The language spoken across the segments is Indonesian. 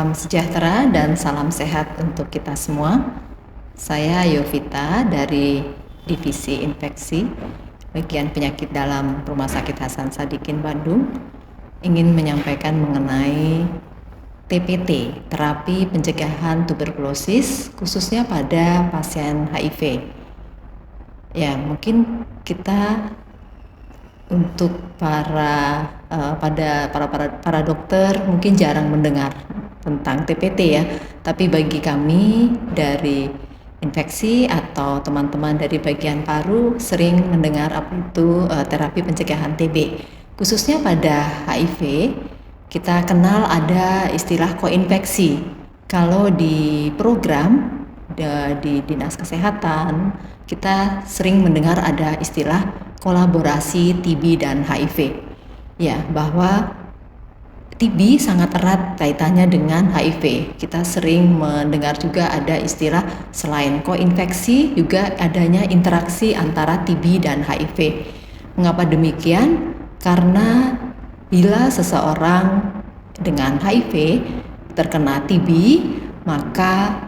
Salam sejahtera dan salam sehat untuk kita semua. Saya Yovita dari Divisi Infeksi, bagian penyakit dalam Rumah Sakit Hasan Sadikin Bandung, ingin menyampaikan mengenai TPT, terapi pencegahan tuberkulosis, khususnya pada pasien HIV. Ya, mungkin kita untuk para dokter mungkin jarang mendengar tentang TPT ya, tapi bagi kami dari infeksi atau teman-teman dari bagian paru sering mendengar apa itu terapi pencegahan TB. Khususnya pada HIV, kita kenal ada istilah koinfeksi. Kalau di program di Dinas Kesehatan, kita sering mendengar ada istilah kolaborasi TB dan HIV. Ya, bahwa TB sangat erat kaitannya dengan HIV. Kita sering mendengar juga ada istilah selain koinfeksi juga adanya interaksi antara TB dan HIV. Mengapa demikian? Karena bila seseorang dengan HIV terkena TB, maka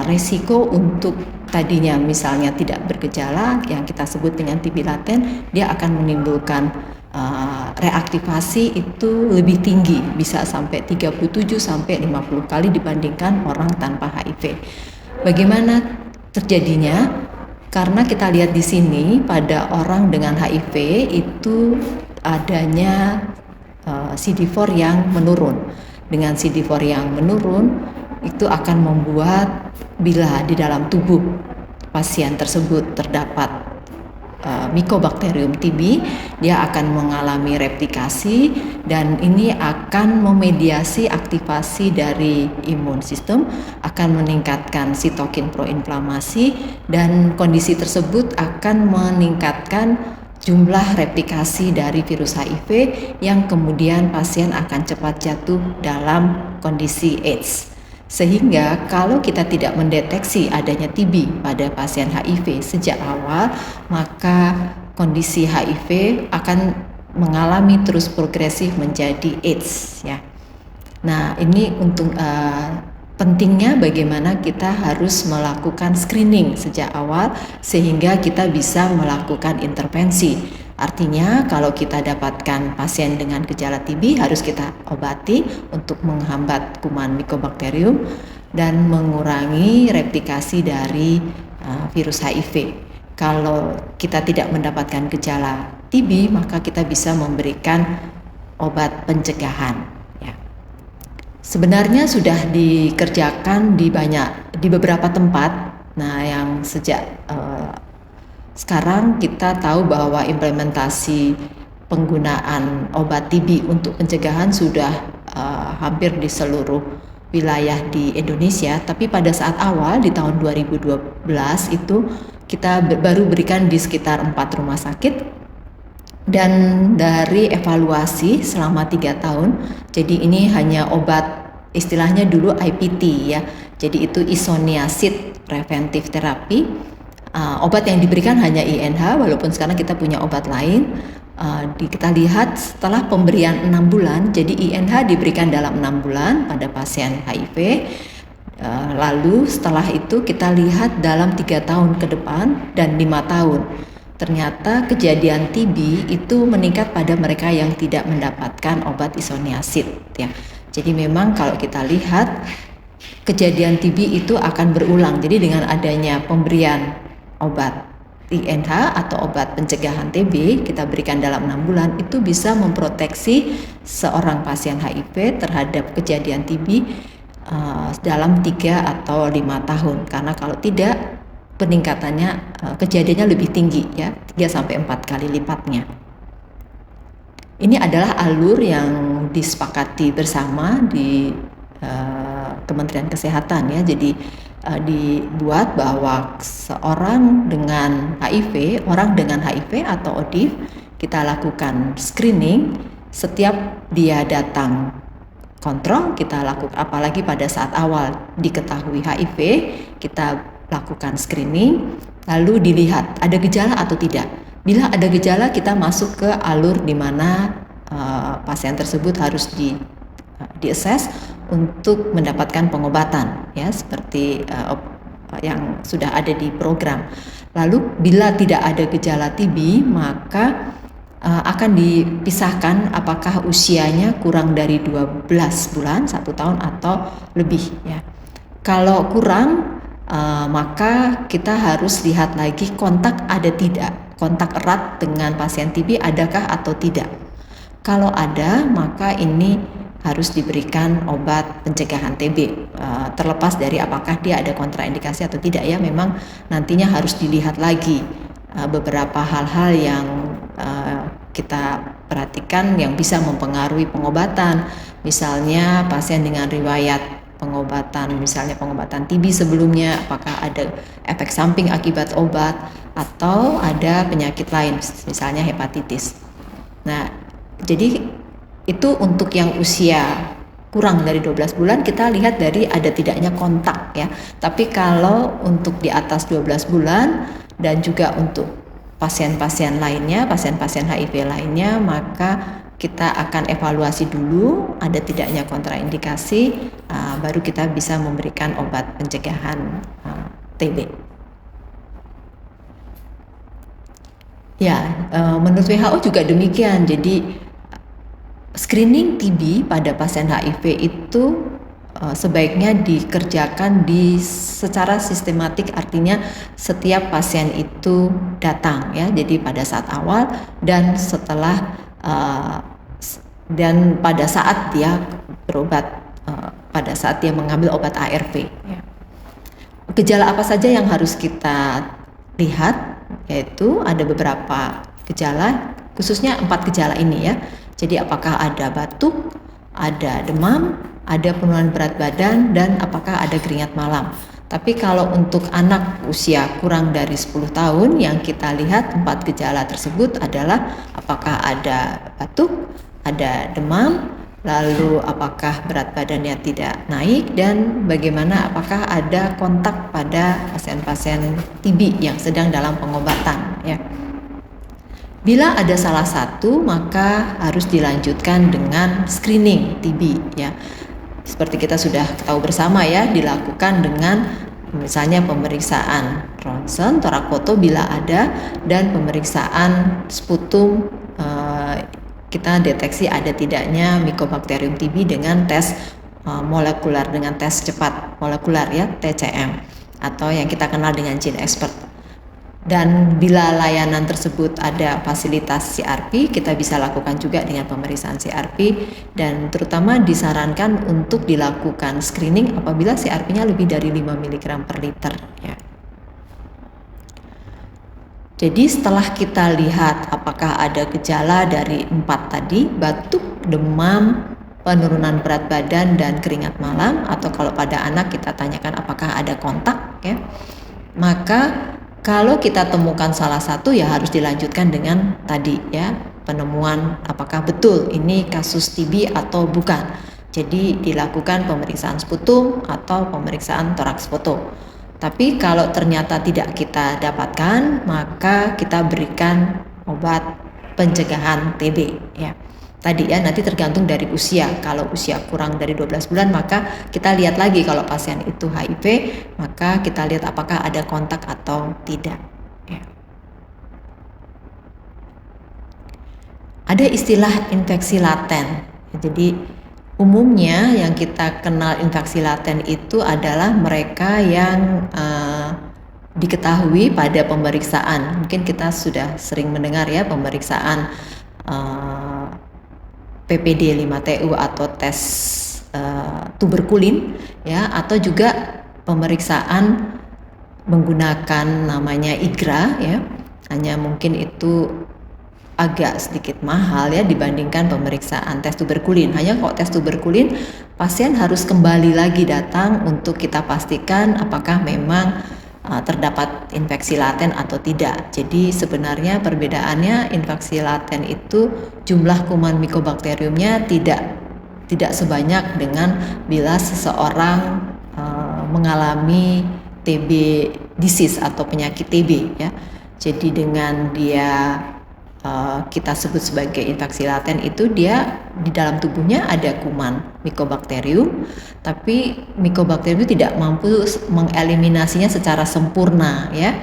resiko untuk tadinya misalnya tidak bergejala yang kita sebut dengan TB laten, dia akan menimbulkan reaktivasi itu lebih tinggi, bisa sampai 37 sampai 50 kali dibandingkan orang tanpa HIV. Bagaimana terjadinya? Karena kita lihat di sini pada orang dengan HIV itu adanya CD4 yang menurun. Dengan CD4 yang menurun itu akan membuat bila di dalam tubuh pasien tersebut terdapat Mycobacterium TB, dia akan mengalami replikasi dan ini akan memediasi aktivasi dari imun sistem, akan meningkatkan sitokin proinflamasi dan kondisi tersebut akan meningkatkan jumlah replikasi dari virus HIV yang kemudian pasien akan cepat jatuh dalam kondisi AIDS. Sehingga kalau kita tidak mendeteksi adanya TB pada pasien HIV sejak awal, maka kondisi HIV akan mengalami terus progresif menjadi AIDS ya. Nah, ini untuk pentingnya bagaimana kita harus melakukan screening sejak awal sehingga kita bisa melakukan intervensi. Artinya kalau kita dapatkan pasien dengan gejala TB harus kita obati untuk menghambat kuman Mycobacterium dan mengurangi replikasi dari virus HIV. Kalau kita tidak mendapatkan gejala TB, maka kita bisa memberikan obat pencegahan. Ya. Sebenarnya sudah dikerjakan di beberapa tempat. Nah, yang sejak sekarang kita tahu bahwa implementasi penggunaan obat TB untuk pencegahan sudah hampir di seluruh wilayah di Indonesia, tapi pada saat awal di tahun 2012 itu kita baru berikan di sekitar 4 rumah sakit dan dari evaluasi selama 3 tahun, jadi ini hanya obat istilahnya dulu IPT ya, jadi itu isoniazid preventive therapy. Obat yang diberikan hanya INH, walaupun sekarang kita punya obat lain. Kita lihat setelah pemberian 6 bulan, jadi INH diberikan dalam 6 bulan pada pasien HIV. Lalu setelah itu kita lihat dalam 3 tahun ke depan dan 5 tahun. Ternyata kejadian TB itu meningkat pada mereka yang tidak mendapatkan obat isoniazid ya. Jadi memang kalau kita lihat kejadian TB itu akan berulang. Jadi dengan adanya pemberian obat INH atau obat pencegahan TB kita berikan dalam 6 bulan itu bisa memproteksi seorang pasien HIV terhadap kejadian TB dalam 3 atau 5 tahun. Karena kalau tidak peningkatannya kejadiannya lebih tinggi ya, 3 sampai 4 kali lipatnya. Ini adalah alur yang disepakati bersama di Kementerian Kesehatan ya. Jadi dibuat bahwa seorang dengan HIV, orang dengan HIV atau ODIF, kita lakukan screening setiap dia datang kontrol, kita lakukan apalagi pada saat awal diketahui HIV, kita lakukan screening, lalu dilihat ada gejala atau tidak. Bila ada gejala, kita masuk ke alur di mana pasien tersebut harus di assess untuk mendapatkan pengobatan ya, seperti yang sudah ada di program. Lalu bila tidak ada gejala TB, maka akan dipisahkan apakah usianya kurang dari 12 bulan, 1 tahun atau lebih ya. Kalau kurang, maka kita harus lihat lagi kontak ada tidak, kontak erat dengan pasien TB adakah atau tidak. Kalau ada, maka ini harus diberikan obat pencegahan TB, terlepas dari apakah dia ada kontraindikasi atau tidak ya. Memang nantinya harus dilihat lagi beberapa hal-hal yang kita perhatikan yang bisa mempengaruhi pengobatan. Misalnya pasien dengan riwayat pengobatan, misalnya pengobatan TB sebelumnya, apakah ada efek samping akibat obat atau ada penyakit lain, misalnya hepatitis. Nah, jadi itu untuk yang usia kurang dari 12 bulan kita lihat dari ada tidaknya kontak ya. Tapi kalau untuk di atas 12 bulan dan juga untuk pasien-pasien lainnya, pasien-pasien HIV lainnya, maka kita akan evaluasi dulu ada tidaknya kontraindikasi, baru kita bisa memberikan obat pencegahan TB. Ya, menurut WHO juga demikian. Jadi screening TB pada pasien HIV itu sebaiknya dikerjakan secara sistematik, artinya setiap pasien itu datang ya. Jadi pada saat awal dan setelah dan pada saat dia berobat, pada saat dia mengambil obat ARV ya. Gejala apa saja yang harus kita lihat, yaitu ada beberapa gejala, khususnya 4 gejala ini ya. Jadi apakah ada batuk, ada demam, ada penurunan berat badan, dan apakah ada keringat malam. Tapi kalau untuk anak usia kurang dari 10 tahun, yang kita lihat 4 gejala tersebut adalah apakah ada batuk, ada demam, lalu apakah berat badannya tidak naik, dan bagaimana apakah ada kontak pada pasien-pasien TB yang sedang dalam pengobatan ya. Bila ada salah satu, maka harus dilanjutkan dengan screening TB ya. Seperti kita sudah tahu bersama ya, dilakukan dengan misalnya pemeriksaan ronsen, torak foto bila ada, dan pemeriksaan sputum, kita deteksi ada tidaknya Mycobacterium TB dengan tes molekuler, dengan tes cepat molekuler ya, TCM, atau yang kita kenal dengan GeneXpert. Dan bila layanan tersebut ada fasilitas CRP, kita bisa lakukan juga dengan pemeriksaan CRP, dan terutama disarankan untuk dilakukan screening apabila CRP-nya lebih dari 5 mg per liter ya. Jadi setelah kita lihat apakah ada gejala dari 4 tadi, batuk, demam, penurunan berat badan, dan keringat malam, atau kalau pada anak kita tanyakan apakah ada kontak ya, maka kalau kita temukan salah satu ya harus dilanjutkan dengan tadi ya, penemuan apakah betul ini kasus TB atau bukan. Jadi dilakukan pemeriksaan sputum atau pemeriksaan toraks foto. Tapi kalau ternyata tidak kita dapatkan, maka kita berikan obat pencegahan TB ya. Tadi ya, nanti tergantung dari usia. Kalau usia kurang dari 12 bulan, maka kita lihat lagi kalau pasien itu HIV, maka kita lihat apakah ada kontak atau tidak ya. Ada istilah infeksi laten. Jadi umumnya yang kita kenal infeksi laten itu adalah mereka yang diketahui pada pemeriksaan. Mungkin kita sudah sering mendengar ya, pemeriksaan PPD 5TU atau tes tuberkulin ya, atau juga pemeriksaan menggunakan namanya IGRA ya. Hanya mungkin itu agak sedikit mahal ya dibandingkan pemeriksaan tes tuberkulin. Hanya kok tes tuberkulin pasien harus kembali lagi datang untuk kita pastikan apakah memang terdapat infeksi laten atau tidak. Jadi sebenarnya perbedaannya, infeksi laten itu jumlah kuman Mycobacteriumnya tidak sebanyak dengan bila seseorang mengalami TB disease atau penyakit TB ya. Jadi dengan dia kita sebut sebagai infeksi laten itu dia di dalam tubuhnya ada kuman Mycobacterium, tapi Mycobacterium itu tidak mampu mengeliminasinya secara sempurna ya.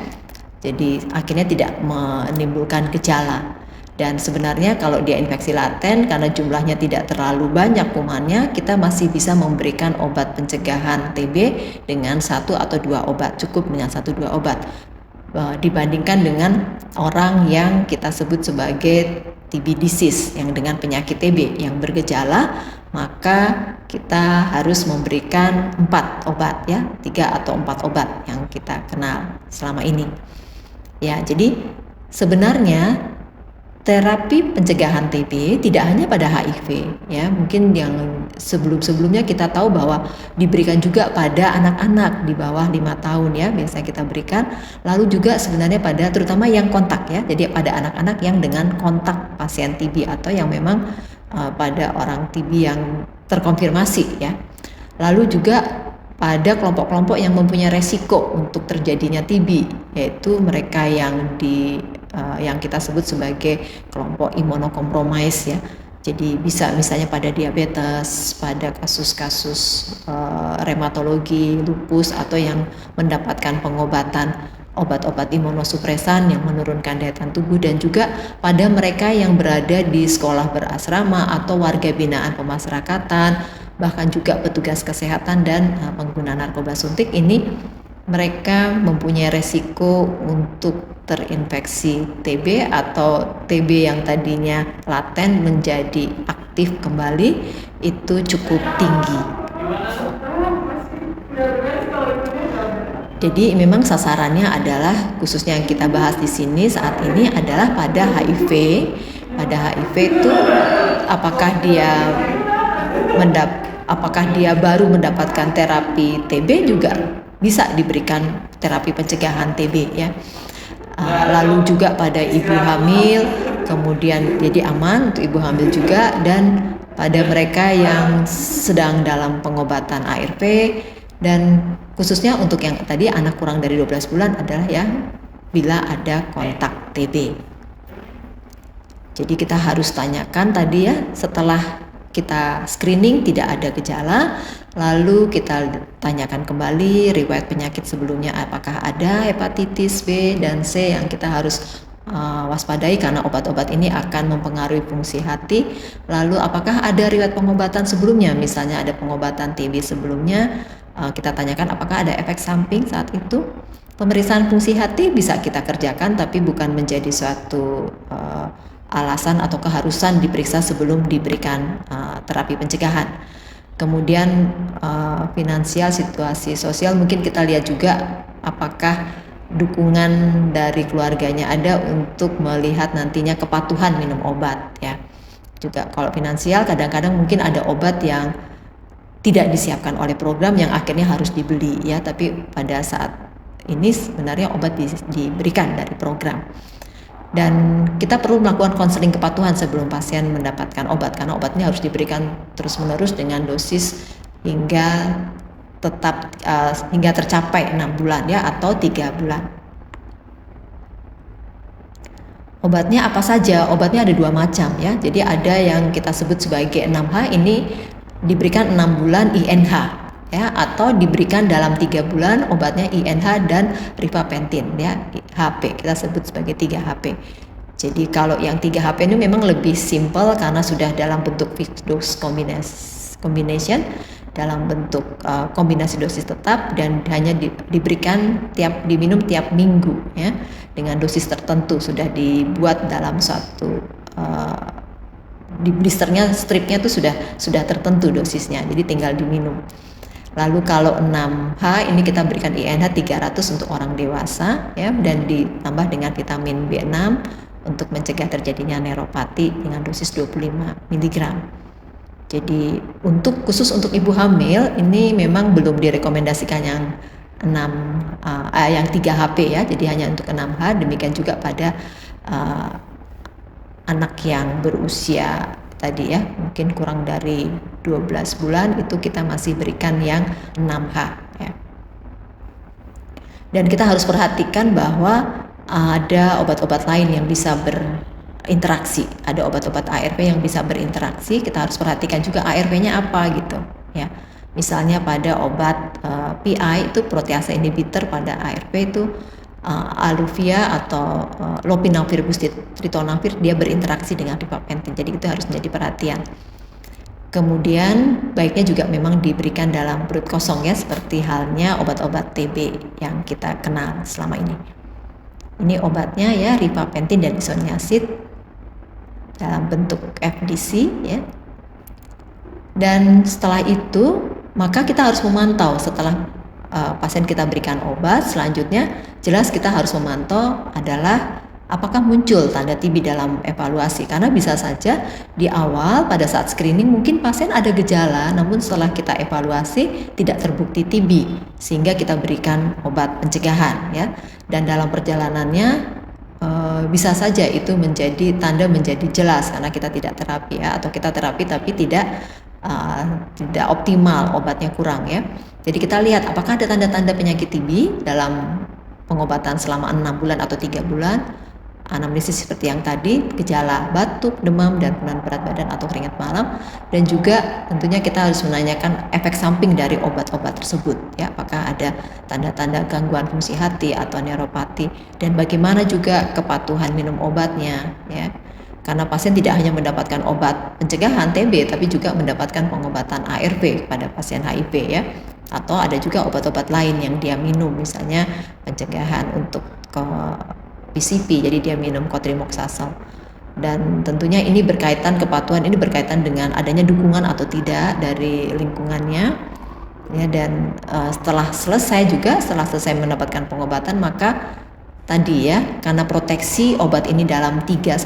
Jadi akhirnya tidak menimbulkan gejala. Dan sebenarnya kalau dia infeksi laten karena jumlahnya tidak terlalu banyak kumannya, kita masih bisa memberikan obat pencegahan TB dengan 1 atau 2 obat, cukup dengan 1-2 obat. Dibandingkan dengan orang yang kita sebut sebagai TB disease yang dengan penyakit TB yang bergejala, maka kita harus memberikan 4 obat ya, 3 atau 4 obat yang kita kenal selama ini. Ya, jadi sebenarnya terapi pencegahan TB tidak hanya pada HIV ya, mungkin yang sebelum-sebelumnya kita tahu bahwa diberikan juga pada anak-anak di bawah 5 tahun ya, biasa kita berikan, lalu juga sebenarnya pada terutama yang kontak ya, jadi pada anak-anak yang dengan kontak pasien TB atau yang memang pada orang TB yang terkonfirmasi ya, lalu juga pada kelompok-kelompok yang mempunyai resiko untuk terjadinya TB, yaitu mereka yang yang kita sebut sebagai kelompok imunokompromis ya. Jadi bisa misalnya pada diabetes, pada kasus-kasus reumatologi, lupus, atau yang mendapatkan pengobatan obat-obat imunosupresan yang menurunkan daya tahan tubuh, dan juga pada mereka yang berada di sekolah berasrama atau warga binaan pemasyarakatan, bahkan juga petugas kesehatan dan pengguna narkoba suntik. Ini mereka mempunyai resiko untuk terinfeksi TB atau TB yang tadinya laten menjadi aktif kembali itu cukup tinggi. Jadi memang sasarannya adalah, khususnya yang kita bahas di sini saat ini adalah pada HIV. Pada HIV itu apakah dia baru mendapatkan terapi TB, juga bisa diberikan terapi pencegahan TB ya. Lalu juga pada ibu hamil, kemudian jadi aman untuk ibu hamil juga, dan pada mereka yang sedang dalam pengobatan ARV, dan khususnya untuk yang tadi anak kurang dari 12 bulan adalah ya bila ada kontak TB. Jadi kita harus tanyakan tadi ya, setelah kita screening tidak ada gejala, lalu kita tanyakan kembali riwayat penyakit sebelumnya, apakah ada hepatitis B dan C yang kita harus waspadai karena obat-obat ini akan mempengaruhi fungsi hati. Lalu apakah ada riwayat pengobatan sebelumnya, misalnya ada pengobatan TB sebelumnya, kita tanyakan apakah ada efek samping saat itu. Pemeriksaan fungsi hati bisa kita kerjakan, tapi bukan menjadi suatu alasan atau keharusan diperiksa sebelum diberikan terapi pencegahan. Kemudian finansial, situasi sosial, mungkin kita lihat juga apakah dukungan dari keluarganya ada untuk melihat nantinya kepatuhan minum obat ya. Juga kalau finansial, kadang-kadang mungkin ada obat yang tidak disiapkan oleh program yang akhirnya harus dibeli ya, tapi pada saat ini sebenarnya obat diberikan dari program. Dan kita perlu melakukan konseling kepatuhan sebelum pasien mendapatkan obat, karena obatnya harus diberikan terus-menerus dengan dosis hingga tercapai 6 bulan ya, atau 3 bulan. Obatnya apa saja? Obatnya ada 2 macam ya. Jadi ada yang kita sebut sebagai 6H, ini diberikan 6 bulan INH ya, atau diberikan dalam 3 bulan obatnya INH dan rifapentin ya, HP, kita sebut sebagai 3HP. Jadi kalau yang 3HP ini memang lebih simple karena sudah dalam bentuk fixed dose combination, dalam bentuk kombinasi dosis tetap, dan hanya diberikan diminum tiap minggu ya, dengan dosis tertentu, sudah dibuat dalam suatu di blisternya, stripnya itu sudah tertentu dosisnya, jadi tinggal diminum. Lalu kalau 6H ini kita berikan INH 300 untuk orang dewasa ya, dan ditambah dengan vitamin B6 untuk mencegah terjadinya neuropati dengan dosis 25 mg. Jadi khusus untuk ibu hamil ini memang belum direkomendasikan yang 3HP ya, jadi hanya untuk 6H. Demikian juga pada anak yang berusia tadi ya, mungkin kurang dari 12 bulan, itu kita masih berikan yang 6H ya. Dan kita harus perhatikan bahwa ada obat-obat lain yang bisa interaksi. Ada obat-obat ARV yang bisa berinteraksi, kita harus perhatikan juga ARV-nya apa gitu ya. Misalnya pada obat PI itu protease inhibitor, pada ARV itu Aluvia atau lopinavir ritonavir, dia berinteraksi dengan rifampicin. Jadi itu harus menjadi perhatian. Kemudian baiknya juga memang diberikan dalam perut kosong ya, seperti halnya obat-obat TB yang kita kenal selama ini. Ini obatnya ya, rifampicin dan isoniazid dalam bentuk FDC ya. Dan setelah itu maka kita harus memantau setelah pasien kita berikan obat. Selanjutnya jelas kita harus memantau adalah apakah muncul tanda TB dalam evaluasi, karena bisa saja di awal pada saat screening mungkin pasien ada gejala, namun setelah kita evaluasi tidak terbukti TB sehingga kita berikan obat pencegahan ya. Dan dalam perjalanannya bisa saja itu menjadi tanda menjadi jelas karena kita tidak terapi ya, atau kita terapi tapi tidak optimal, obatnya kurang ya. Jadi kita lihat apakah ada tanda-tanda penyakit TB dalam pengobatan selama 6 bulan atau 3 bulan. Anamnesis seperti yang tadi, gejala batuk, demam, dan penurunan berat badan atau keringat malam. Dan juga tentunya kita harus menanyakan efek samping dari obat-obat tersebut ya, apakah ada tanda-tanda gangguan fungsi hati atau neuropati, dan bagaimana juga kepatuhan minum obatnya ya. Karena pasien tidak hanya mendapatkan obat pencegahan TB tapi juga mendapatkan pengobatan ARV pada pasien HIV ya. Atau ada juga obat-obat lain yang dia minum, misalnya pencegahan untuk PCP, jadi dia minum cotrimoxazole. Dan tentunya ini berkaitan, kepatuhan ini berkaitan dengan adanya dukungan atau tidak dari lingkungannya ya. Dan setelah selesai mendapatkan pengobatan, maka tadi ya, karena proteksi obat ini dalam 3-5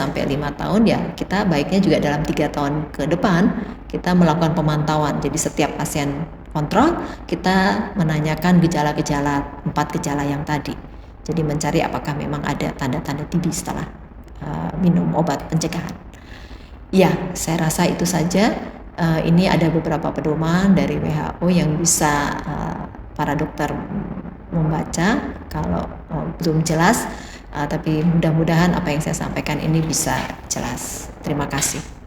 tahun ya, kita baiknya juga dalam 3 tahun ke depan kita melakukan pemantauan. Jadi setiap pasien kontrol kita menanyakan gejala-gejala, 4 gejala yang tadi. Jadi mencari apakah memang ada tanda-tanda TB setelah minum obat pencegahan. Ya, saya rasa itu saja. Ini ada beberapa pedoman dari WHO yang bisa para dokter membaca kalau belum jelas, tapi mudah-mudahan apa yang saya sampaikan ini bisa jelas. Terima kasih.